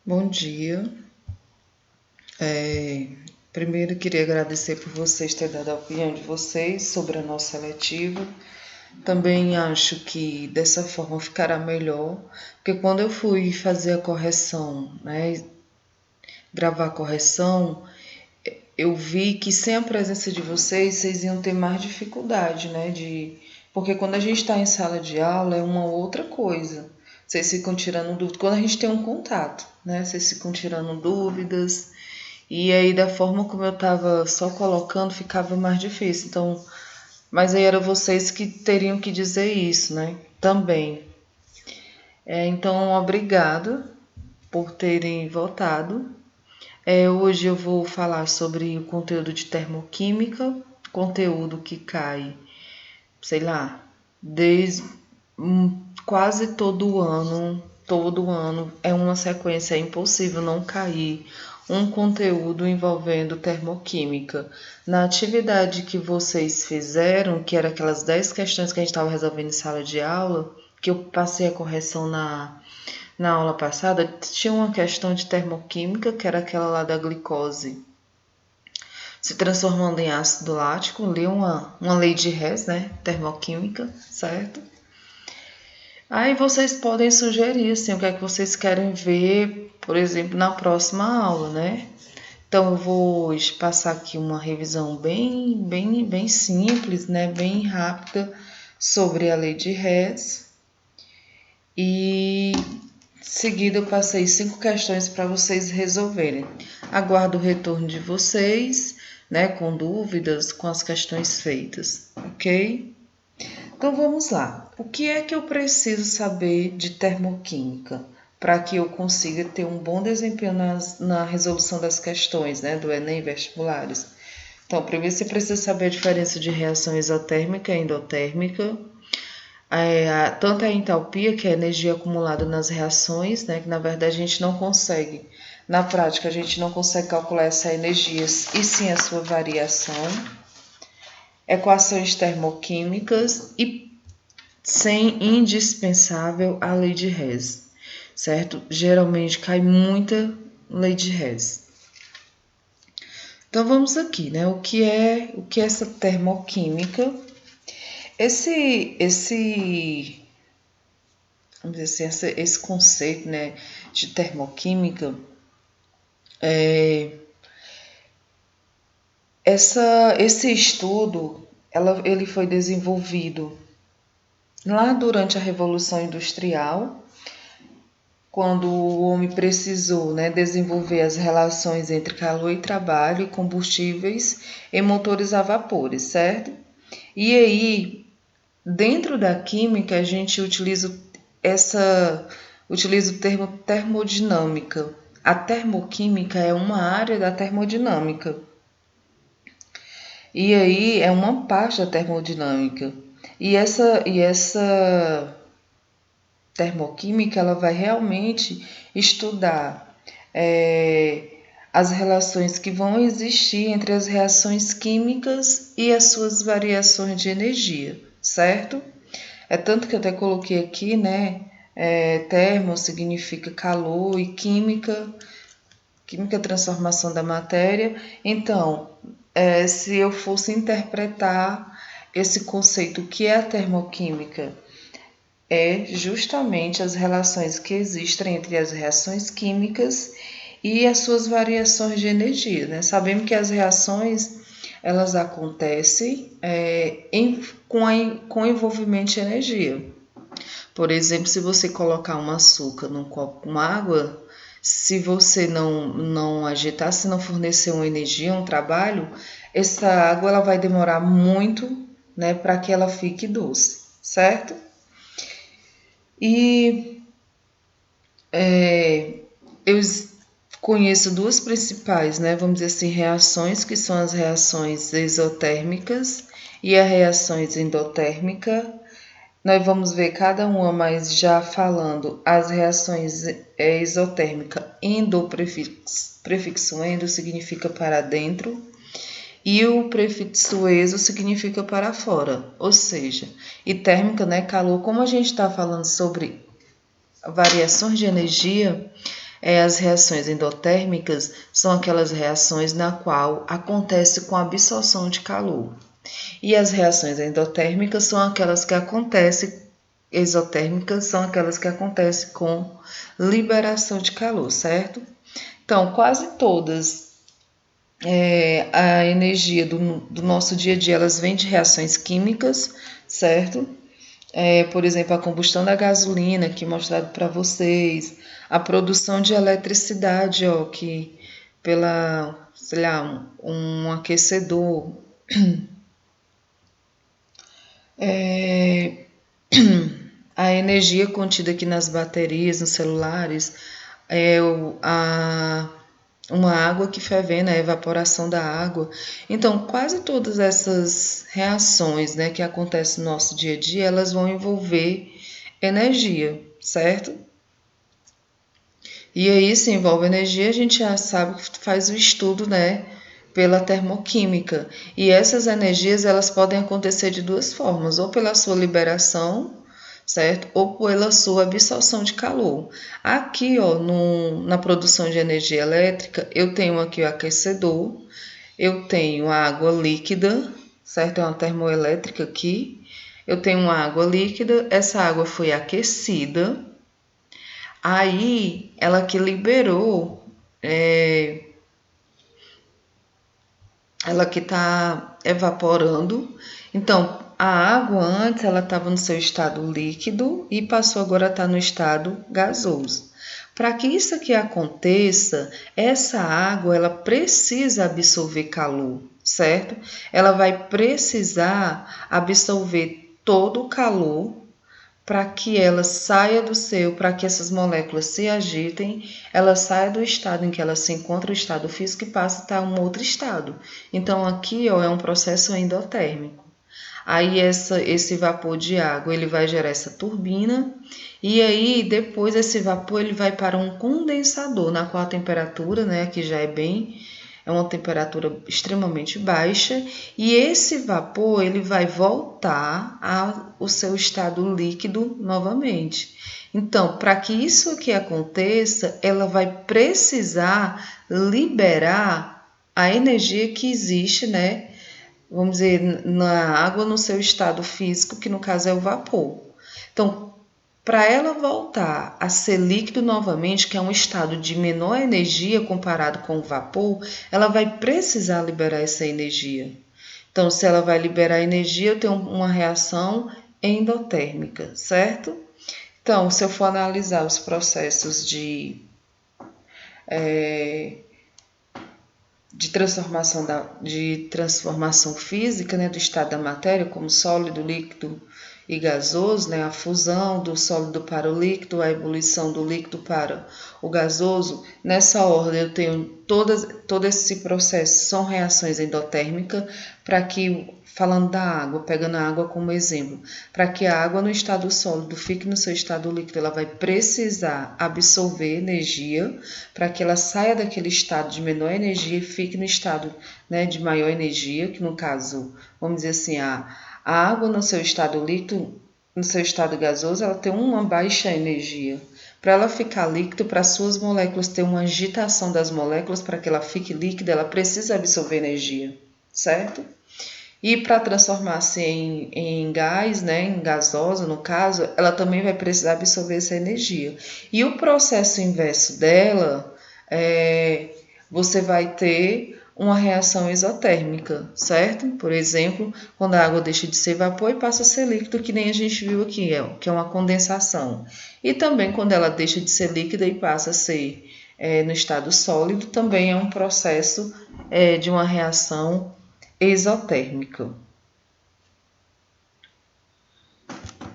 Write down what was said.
Bom dia. É, Primeiro queria agradecer por vocês terem dado a opinião de vocês sobre a nossa letiva. Também acho que dessa forma ficará melhor, porque quando eu fui fazer a correção, né, gravar a correção, eu vi que sem a presença de vocês, vocês iam ter mais dificuldade, né, porque quando a gente está em sala de aula é uma outra coisa. Vocês ficam tirando dúvidas. Quando a gente tem um contato, né, vocês ficam tirando dúvidas. E aí, da forma como eu tava só colocando, ficava mais difícil. Então, mas aí eram vocês que teriam que dizer isso, né? Também. Então, obrigado por terem votado. Hoje eu vou falar sobre o conteúdo de termoquímica, conteúdo que cai, sei lá, desde quase todo ano é uma sequência, é impossível não cair um conteúdo envolvendo termoquímica. Na atividade que vocês fizeram, que era aquelas 10 questões que a gente estava resolvendo em sala de aula, que eu passei a correção na aula passada, tinha uma questão de termoquímica, que era aquela lá da glicose se transformando em ácido lático, li uma lei de Hess, né, termoquímica, certo? Aí vocês podem sugerir, assim, o que é que vocês querem ver, por exemplo, na próxima aula, né? Então, eu vou passar aqui uma revisão bem simples, né, bem rápida sobre a lei de Hess. E em seguida eu passei 5 questões para vocês resolverem. Aguardo o retorno de vocês, né, com dúvidas, com as questões feitas, ok? Então vamos lá. O que é que eu preciso saber de termoquímica para que eu consiga ter um bom desempenho na resolução das questões, né, do Enem vestibulares? Então, primeiro você precisa saber a diferença de reação isotérmica e endotérmica, tanto a entalpia, que é a energia acumulada nas reações, né, que na verdade a gente não consegue, na prática a gente não consegue calcular essa energia e sim a sua variação, equações termoquímicas e sem indispensável a lei de Hess, certo? Geralmente cai muita lei de Hess. Então vamos aqui, né? O que é essa termoquímica? Vamos dizer assim, esse conceito, né, de termoquímica, esse estudo, ele foi desenvolvido lá durante a Revolução Industrial, quando o homem precisou, né, desenvolver as relações entre calor e trabalho e combustíveis em motores a vapores, certo? E aí, dentro da química, a gente utiliza o termo termodinâmica. A termoquímica é uma área da termodinâmica. E aí é uma parte da termodinâmica. E essa termoquímica ela vai realmente estudar as relações que vão existir entre as reações químicas e as suas variações de energia, certo? É tanto que eu até coloquei aqui, né? Termo significa calor e química é a transformação da matéria. Então, se eu fosse interpretar esse conceito, o que é a termoquímica? É justamente as relações que existem entre as reações químicas e as suas variações de energia, né? Sabemos que as reações elas acontecem com envolvimento de energia. Por exemplo, se você colocar um açúcar num copo com água, se você não agitar, se não fornecer uma energia, um trabalho, essa água ela vai demorar muito, né, para que ela fique doce, certo? E eu conheço duas principais, né, vamos dizer assim, reações, que são as reações exotérmicas e as reações endotérmicas. Nós vamos ver cada uma, mas já falando, as reações exotérmica, prefixo endo significa para dentro, e o prefixo exo significa para fora, ou seja, e térmica, né, calor. Como a gente está falando sobre variações de energia, As reações endotérmicas são aquelas reações na qual acontece com a absorção de calor. E as reações endotérmicas são aquelas que acontecem, exotérmicas são aquelas que acontecem com liberação de calor, certo? Então, quase todas a energia do nosso dia a dia, elas vêm de reações químicas, certo? Por exemplo, a combustão da gasolina, aqui mostrado para vocês, a produção de eletricidade, ó, que pela, sei lá, um aquecedor, é, a energia contida aqui nas baterias, nos celulares, uma água que fervendo, a evaporação da água. Então, quase todas essas reações, né, que acontecem no nosso dia a dia, elas vão envolver energia, certo? E aí, se envolve energia, a gente já sabe que faz o estudo, né, pela termoquímica. E essas energias, elas podem acontecer de duas formas, ou pela sua liberação, certo? Ou pela sua absorção de calor. Aqui, ó, na produção de energia elétrica, eu tenho aqui o aquecedor, eu tenho a água líquida, certo? É uma termoelétrica aqui. Eu tenho uma água líquida, essa água foi aquecida, aí ela que liberou, ela que está evaporando. Então, a água antes ela estava no seu estado líquido e passou agora a estar no estado gasoso. Para que isso aqui aconteça, essa água ela precisa absorver calor, certo? Ela vai precisar absorver todo o calor para que ela saia para que essas moléculas se agitem, ela saia do estado em que ela se encontra, o estado físico, e passe a estar um outro estado. Então, aqui ó, é um processo endotérmico. Aí esse vapor de água ele vai gerar essa turbina e aí depois esse vapor ele vai para um condensador na qual a temperatura, né, que já é uma temperatura extremamente baixa e esse vapor ele vai voltar ao seu estado líquido novamente. Então, para que isso aqui aconteça, ela vai precisar liberar a energia que existe, né? Vamos dizer, na água no seu estado físico, que no caso é o vapor. Então, para ela voltar a ser líquido novamente, que é um estado de menor energia comparado com o vapor, ela vai precisar liberar essa energia. Então, se ela vai liberar energia, eu tenho uma reação endotérmica, certo? Então, se eu for analisar os processos de transformação física, né, do estado da matéria, como sólido, líquido e gasoso, né, a fusão do sólido para o líquido, a ebulição do líquido para o gasoso. Nessa ordem eu tenho todo esse processo, são reações endotérmicas, para que, falando da água, pegando a água como exemplo, para que a água no estado sólido fique no seu estado líquido, ela vai precisar absorver energia para que ela saia daquele estado de menor energia e fique no estado, né, de maior energia, que no caso, vamos dizer assim, a água no seu estado líquido, no seu estado gasoso, ela tem uma baixa energia. Para ela ficar líquido, para suas moléculas ter uma agitação das moléculas, para que ela fique líquida, ela precisa absorver energia, certo? E para transformar-se em gás, né, em gasosa, no caso, ela também vai precisar absorver essa energia. E o processo inverso dela, você vai ter uma reação exotérmica, certo? Por exemplo, quando a água deixa de ser vapor e passa a ser líquido, que nem a gente viu aqui, que é uma condensação. E também quando ela deixa de ser líquida e passa a ser no estado sólido, também é um processo de uma reação exotérmica.